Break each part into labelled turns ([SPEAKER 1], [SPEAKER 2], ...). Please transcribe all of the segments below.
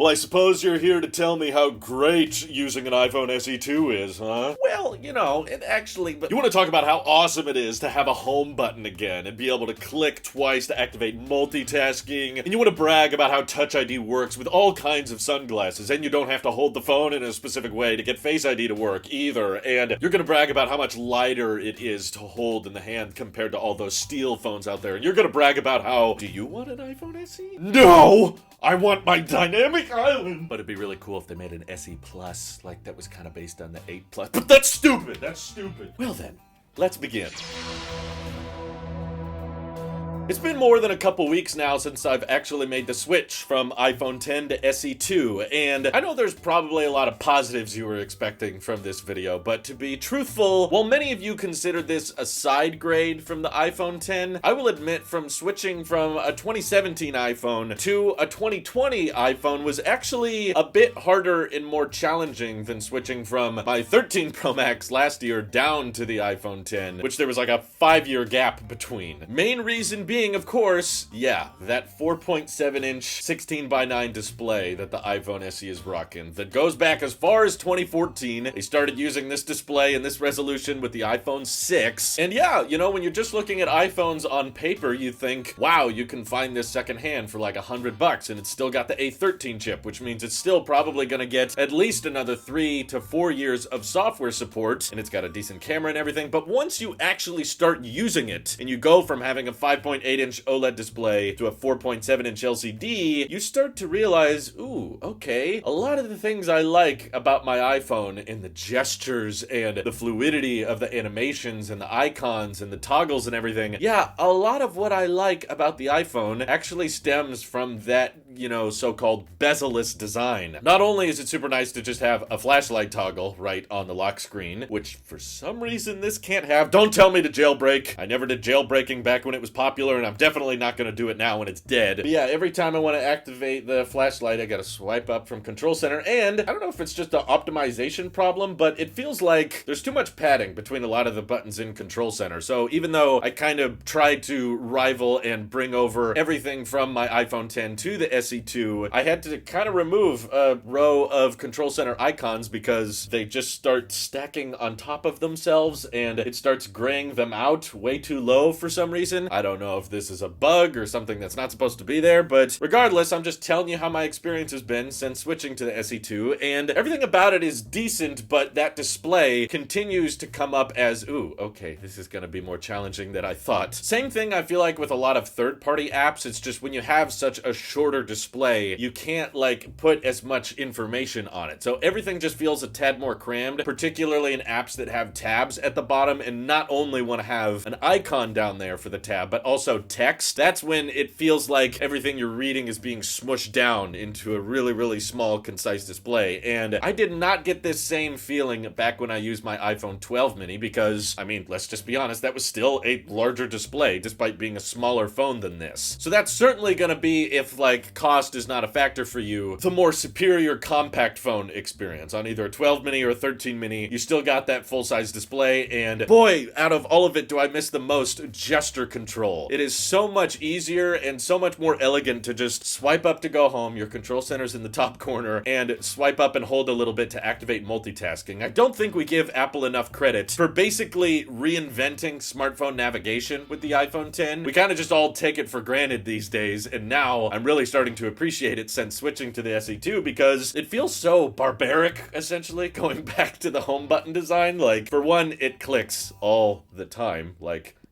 [SPEAKER 1] Well, I suppose you're here to tell me how great using an iPhone SE 2 is, huh?
[SPEAKER 2] Well, it actually...
[SPEAKER 1] You want to talk about how awesome it is to have a home button again and be able to click twice to activate multitasking, and you want to brag about how Touch ID works with all kinds of sunglasses, and you don't have to hold the phone in a specific way to get Face ID to work either, and you're going to brag about how much lighter it is to hold in the hand compared to all those steel phones out there, and you're going to brag about how... Do you want an iPhone SE? No! I want my dynamic island! But it'd be really cool if they made an SE Plus, like that was kind of based on the 8 Plus. But that's stupid! That's stupid. Well then, let's begin. It's been more than a couple weeks now since I've actually made the switch from iPhone 10 to SE 2, and I know there's probably a lot of positives you were expecting from this video, but to be truthful, while many of you consider this a side grade from the iPhone 10, I will admit from switching from a 2017 iPhone to a 2020 iPhone was actually a bit harder and more challenging than switching from my 13 Pro Max last year down to the iPhone 10, which there was like a 5-year gap between. Main reason being, of course, that 4.7-inch 16:9 display that the iPhone SE is rocking that goes back as far as 2014. They started using this display and this resolution with the iPhone 6. And when you're just looking at iPhones on paper, you think, wow, you can find this secondhand for like $100 and it's still got the A13 chip, which means it's still probably gonna get at least another 3 to 4 years of software support, and it's got a decent camera and everything. But once you actually start using it and you go from having a 5.8-inch OLED display to a 4.7-inch LCD, you start to realize, ooh, okay, a lot of the things I like about my iPhone and the gestures and the fluidity of the animations and the icons and the toggles and everything, a lot of what I like about the iPhone actually stems from that, so-called bezel-less design. Not only is it super nice to just have a flashlight toggle right on the lock screen, which for some reason this can't have. Don't tell me to jailbreak. I never did jailbreaking back when it was popular, and I'm definitely not going to do it now when it's dead. But every time I want to activate the flashlight, I got to swipe up from Control Center, and I don't know if it's just an optimization problem, but it feels like there's too much padding between a lot of the buttons in Control Center. So even though I kind of tried to rival and bring over everything from my iPhone 10 to the SE 2, I had to kind of remove a row of Control Center icons because they just start stacking on top of themselves, and it starts graying them out way too low for some reason. I don't know if this is a bug or something that's not supposed to be there, but regardless, I'm just telling you how my experience has been since switching to the SE2, and everything about it is decent, but that display continues to come up as, ooh, okay, this is gonna be more challenging than I thought. Same thing I feel like with a lot of third-party apps. It's just when you have such a shorter display, you can't put as much information on it. So everything just feels a tad more crammed, particularly in apps that have tabs at the bottom and not only want to have an icon down there for the tab, but also text. That's when it feels like everything you're reading is being smushed down into a really, really small, concise display. And I did not get this same feeling back when I used my iPhone 12 mini because, let's just be honest, that was still a larger display despite being a smaller phone than this. So that's certainly gonna be, if cost is not a factor for you, the more superior compact phone experience. On either a 12 mini or a 13 mini, you still got that full-size display, and boy, out of all of it, do I miss the most gesture control. It is so much easier and so much more elegant to just swipe up to go home, your Control Center's in the top corner, and swipe up and hold a little bit to activate multitasking. I don't think we give Apple enough credit for basically reinventing smartphone navigation with the iPhone 10. We kind of just all take it for granted these days, and now I'm really starting to appreciate it since switching to the SE2 because it feels so barbaric, essentially, going back to the home button design. For one, it clicks all the time.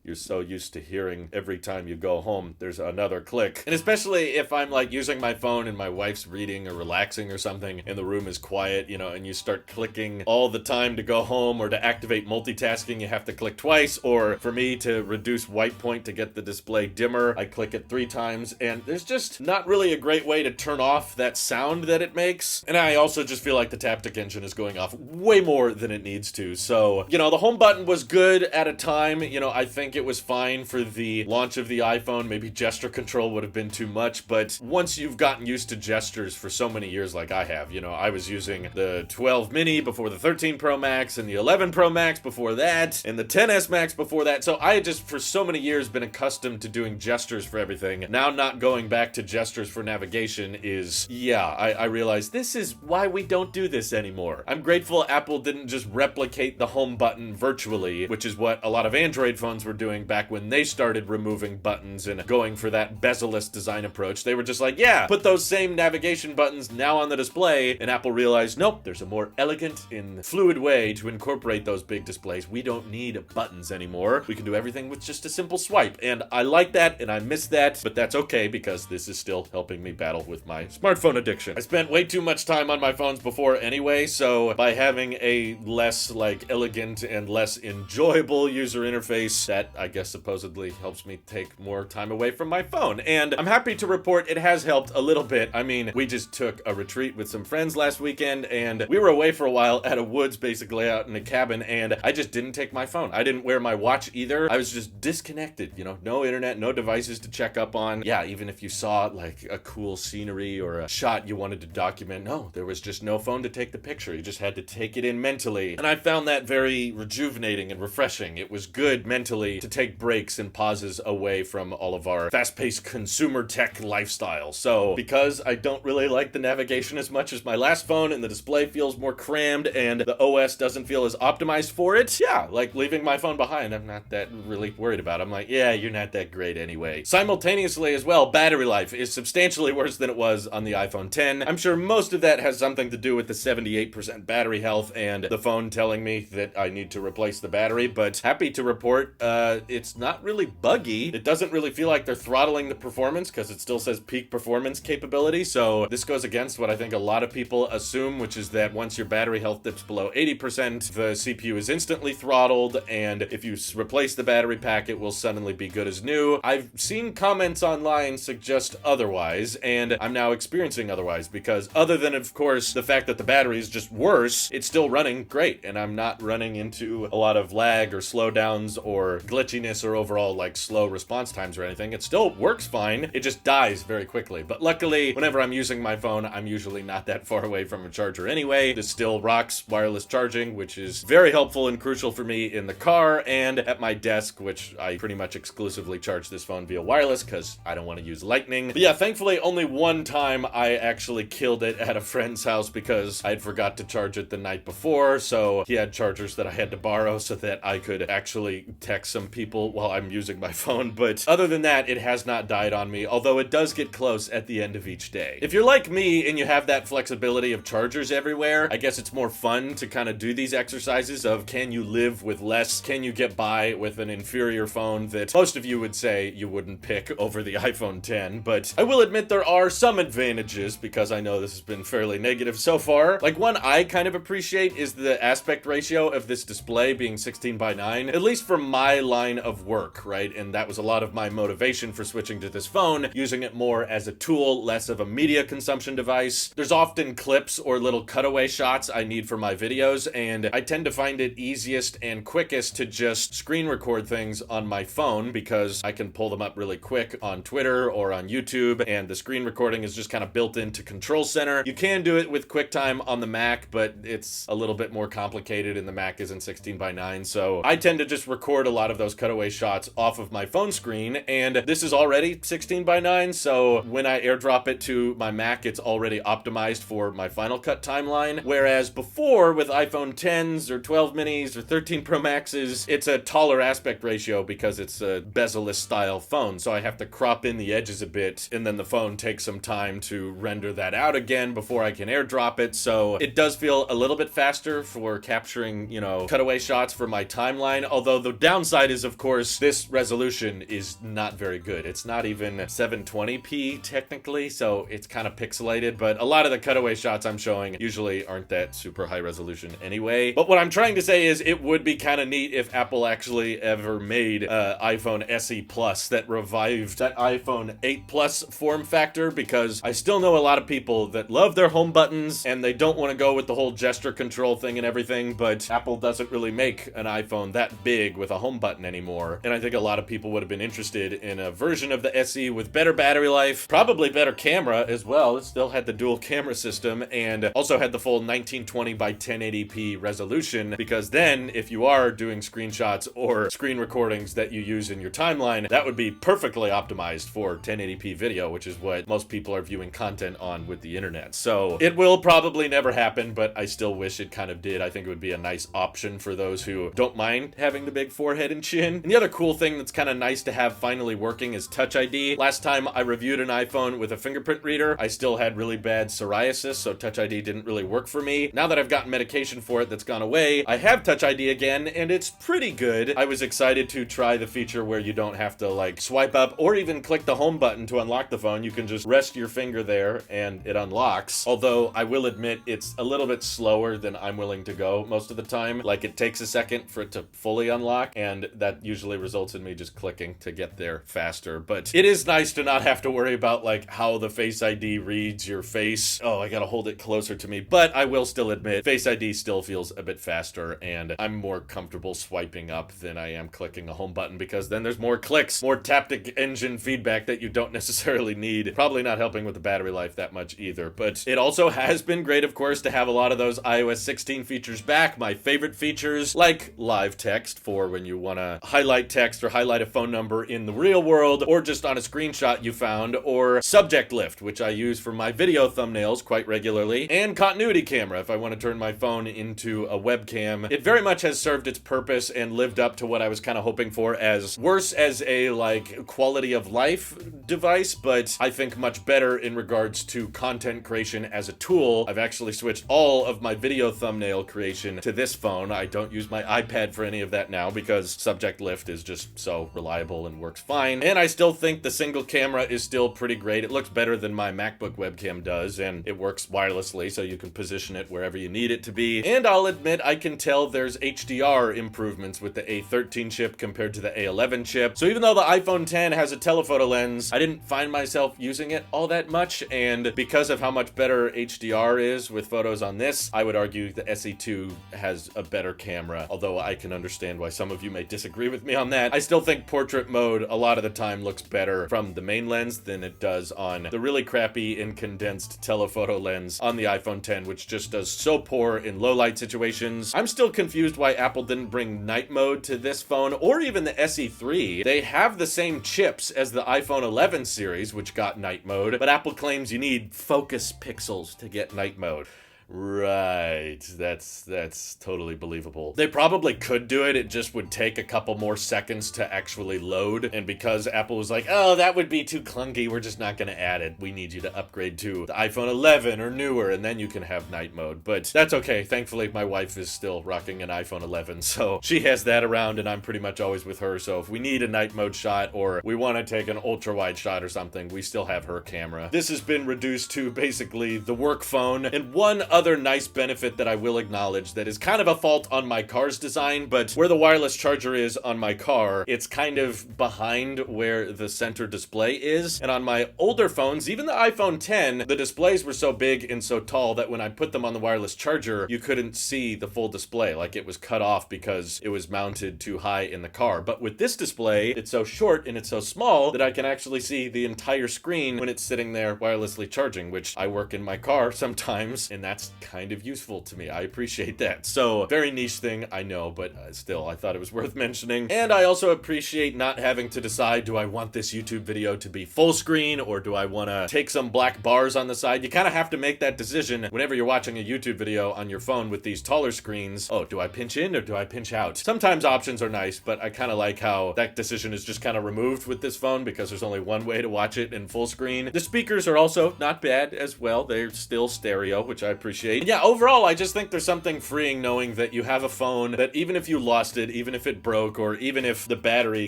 [SPEAKER 1] You're so used to hearing every time you go home, there's another click. And especially if I'm using my phone and my wife's reading or relaxing or something and the room is quiet, and you start clicking all the time to go home, or to activate multitasking, you have to click twice. Or for me to reduce white point to get the display dimmer, I click it 3 times. And there's just not really a great way to turn off that sound that it makes. And I also just feel like the Taptic engine is going off way more than it needs to. So, the home button was good at a time. I think think it was fine for the launch of the iPhone. Maybe gesture control would have been too much, but once you've gotten used to gestures for so many years like I have, you know, I was using the 12 mini before the 13 Pro Max and the 11 Pro Max before that and the 10s Max before that. So I had just for so many years been accustomed to doing gestures for everything. Now not going back to gestures for navigation is, yeah, I realized this is why we don't do this anymore. I'm grateful Apple didn't just replicate the home button virtually, which is what a lot of Android phones were doing back when they started removing buttons and going for that bezel-less design approach. They were just like, yeah, put those same navigation buttons now on the display, and Apple realized, nope, there's a more elegant and fluid way to incorporate those big displays. We don't need buttons anymore. We can do everything with just a simple swipe, and I like that, and I miss that, but that's okay because this is still helping me battle with my smartphone addiction. I spent way too much time on my phones before anyway, so by having a less, elegant and less enjoyable user interface, that, I guess, supposedly helps me take more time away from my phone. And I'm happy to report it has helped a little bit. I mean, we just took a retreat with some friends last weekend, and we were away for a while at a woods, basically, out in a cabin, and I just didn't take my phone. I didn't wear my watch either. I was just disconnected, you know, no internet, no devices to check up on. Yeah, even if you saw, a cool scenery or a shot you wanted to document, no, there was just no phone to take the picture. You just had to take it in mentally. And I found that very rejuvenating and refreshing. It was good mentally to take breaks and pauses away from all of our fast-paced consumer tech lifestyle. So, because I don't really like the navigation as much as my last phone and the display feels more crammed and the OS doesn't feel as optimized for it, yeah, leaving my phone behind, I'm not that really worried about. I'm like, yeah, you're not that great anyway. Simultaneously as well, battery life is substantially worse than it was on the iPhone 10. I'm sure most of that has something to do with the 78% battery health and the phone telling me that I need to replace the battery, but happy to report it's not really buggy. It doesn't really feel like they're throttling the performance because it still says peak performance capability, so this goes against what I think a lot of people assume, which is that once your battery health dips below 80%, the CPU is instantly throttled, and if you replace the battery pack, it will suddenly be good as new. I've seen comments online suggest otherwise, and I'm now experiencing otherwise, because other than, of course, the fact that the battery is just worse, it's still running great, and I'm not running into a lot of lag or slowdowns or glitchiness or overall, slow response times or anything. It still works fine, it just dies very quickly. But luckily, whenever I'm using my phone, I'm usually not that far away from a charger anyway. This still rocks wireless charging, which is very helpful and crucial for me in the car and at my desk, which I pretty much exclusively charge this phone via wireless because I don't want to use Lightning. But yeah, thankfully, only one time I actually killed it at a friend's house because I'd forgot to charge it the night before, so he had chargers that I had to borrow so that I could actually text some people while I'm using my phone. But other than that, it has not died on me, although it does get close at the end of each day. If you're like me and you have that flexibility of chargers everywhere, I guess it's more fun to kind of do these exercises of can you live with less? Can you get by with an inferior phone that most of you would say you wouldn't pick over the iPhone 10? But I will admit there are some advantages because I know this has been fairly negative so far. One I kind of appreciate is the aspect ratio of this display being 16:9, at least for my line of work, right? And that was a lot of my motivation for switching to this phone, using it more as a tool, less of a media consumption device. There's often clips or little cutaway shots I need for my videos, and I tend to find it easiest and quickest to just screen record things on my phone because I can pull them up really quick on Twitter or on YouTube, and the screen recording is just kind of built into Control Center. You can do it with QuickTime on the Mac, but it's a little bit more complicated and the Mac isn't 16:9, so I tend to just record a lot of those cutaway shots off of my phone screen, and this is already 16:9, so when I airdrop it to my Mac, it's already optimized for my Final Cut timeline, whereas before with iPhone 10s or 12 minis or 13 Pro Maxes, it's a taller aspect ratio because it's a bezel-less style phone, so I have to crop in the edges a bit, and then the phone takes some time to render that out again before I can airdrop it, so it does feel a little bit faster for capturing, cutaway shots for my timeline, although the downside is, of course, this resolution is not very good. It's not even 720p technically, so it's kind of pixelated, but a lot of the cutaway shots I'm showing usually aren't that super high resolution anyway. But what I'm trying to say is it would be kind of neat if Apple actually ever made iPhone SE Plus that revived that iPhone 8 Plus form factor, because I still know a lot of people that love their home buttons and they don't want to go with the whole gesture control thing and everything, but Apple doesn't really make an iPhone that big with a home button button anymore. And I think a lot of people would have been interested in a version of the SE with better battery life, probably better camera as well. It still had the dual camera system and also had the full 1920 by 1080p resolution, because then if you are doing screenshots or screen recordings that you use in your timeline, that would be perfectly optimized for 1080p video, which is what most people are viewing content on with the internet. So it will probably never happen, but I still wish it kind of did. I think it would be a nice option for those who don't mind having the big forehead and chin. And the other cool thing that's kind of nice to have finally working is Touch ID. Last time I reviewed an iPhone with a fingerprint reader, I still had really bad psoriasis, so Touch ID didn't really work for me. Now that I've gotten medication for it that's gone away, I have Touch ID again, and it's pretty good. I was excited to try the feature where you don't have to like swipe up or even click the home button to unlock the phone. You can just rest your finger there and it unlocks. Although I will admit it's a little bit slower than I'm willing to go most of the time. Like, it takes a second for it to fully unlock, and that usually results in me just clicking to get there faster. But it is nice to not have to worry about like how the Face ID reads your face. Oh, I gotta hold it closer to me. But I will still admit Face ID still feels a bit faster, and I'm more comfortable swiping up than I am clicking a home button, because then there's more clicks, more taptic engine feedback that you don't necessarily need. Probably not helping with the battery life that much either. But it also has been great, of course, to have a lot of those iOS 16 features back. My favorite features, like live text for when you want to highlight text or highlight a phone number in the real world, or just on a screenshot you found, or subject lift, which I use for my video thumbnails quite regularly, and continuity camera if I want to turn my phone into a webcam. It very much has served its purpose and lived up to what I was kind of hoping for, as worse as a like quality of life device, but I think much better in regards to content creation as a tool. I've actually switched all of my video thumbnail creation to this phone. I don't use my iPad for any of that now because subject lift is just so reliable and works fine. And I still think the single camera is still pretty great. It looks better than my MacBook webcam does, and it works wirelessly, so you can position it wherever you need it to be. And I'll admit, I can tell there's HDR improvements with the A13 chip compared to the A11 chip. So even though the iPhone 10 has a telephoto lens, I didn't find myself using it all that much, and because of how much better HDR is with photos on this, I would argue the SE2 has a better camera, although I can understand why some of you may disagree with me on that. I still think portrait mode a lot of the time looks better from the main lens than it does on the really crappy and condensed telephoto lens on the iPhone 10, which just does so poor in low light situations. I'm still confused why Apple didn't bring night mode to this phone, or even the SE3. They have the same chips as the iPhone 11 series, which got night mode, but Apple claims you need focus pixels to get night mode. Right, that's totally believable. They probably could do it, it just would take a couple more seconds to actually load, and because Apple was like, oh, that would be too clunky, we're just not gonna add it. We need you to upgrade to the iPhone 11 or newer, and then you can have night mode. But that's okay, thankfully my wife is still rocking an iPhone 11, so she has that around, and I'm pretty much always with her, so if we need a night mode shot, or we want to take an ultra-wide shot or something, we still have her camera. This has been reduced to basically the work phone, and one other nice benefit that I will acknowledge that is kind of a fault on my car's design, but where the wireless charger is on my car, it's kind of behind where the center display is. And on my older phones, even the iPhone 10, the displays were so big and so tall that when I put them on the wireless charger, you couldn't see the full display. Like, it was cut off because it was mounted too high in the car. But with this display, it's so short and it's so small that I can actually see the entire screen when it's sitting there wirelessly charging, which I work in my car sometimes, and that's kind of useful to me. I appreciate that. So, very niche thing, I know, but still, I thought it was worth mentioning. And I also appreciate not having to decide, do I want this YouTube video to be full screen, or do I want to take some black bars on the side? You kind of have to make that decision whenever you're watching a YouTube video on your phone with these taller screens. Oh, do I pinch in or do I pinch out? Sometimes options are nice, but I kind of like how that decision is just kind of removed with this phone because there's only one way to watch it in full screen. The speakers are also not bad as well. They're still stereo, which I appreciate. Yeah, overall, I just think there's something freeing knowing that you have a phone that even if you lost it, even if it broke, or even if the battery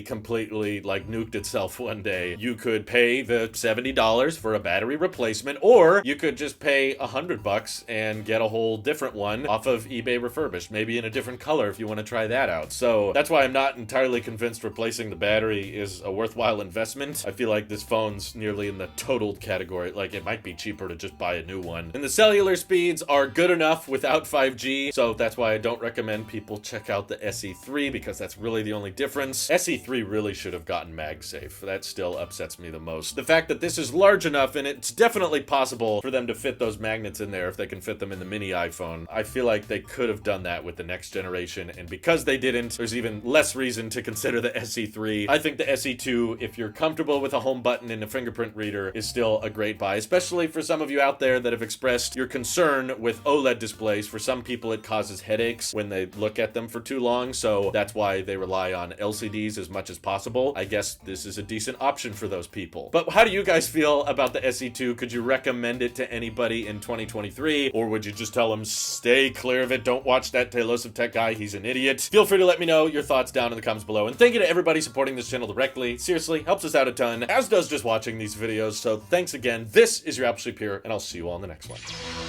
[SPEAKER 1] completely like nuked itself one day, you could pay the $70 for a battery replacement, or you could just pay $100 and get a whole different one off of eBay refurbished, maybe in a different color if you want to try that out. So that's why I'm not entirely convinced replacing the battery is a worthwhile investment. I feel like this phone's nearly in the totaled category. Like, it might be cheaper to just buy a new one. And the cellular speeds, screens are good enough without 5G, so that's why I don't recommend people check out the SE3, because that's really the only difference. SE3 really should have gotten MagSafe. That still upsets me the most. The fact that this is large enough, and it's definitely possible for them to fit those magnets in there if they can fit them in the mini iPhone. I feel like they could have done that with the next generation, and because they didn't, there's even less reason to consider the SE3. I think the SE2, if you're comfortable with a home button and a fingerprint reader, is still a great buy, especially for some of you out there that have expressed your concern with OLED displays. For some people, it causes headaches when they look at them for too long, so that's why they rely on LCDs as much as possible. I guess this is a decent option for those people. But how do you guys feel about the SE2? Could you recommend it to anybody in 2023, or would you just tell them stay clear of it, don't watch that Tailosive tech guy, he's an idiot? Feel free to let me know your thoughts down in the comments below, and thank you to everybody supporting this channel directly. Seriously, helps us out a ton, as does just watching these videos, so thanks again. This is your Apple Sleep here, and I'll see you all in the next one.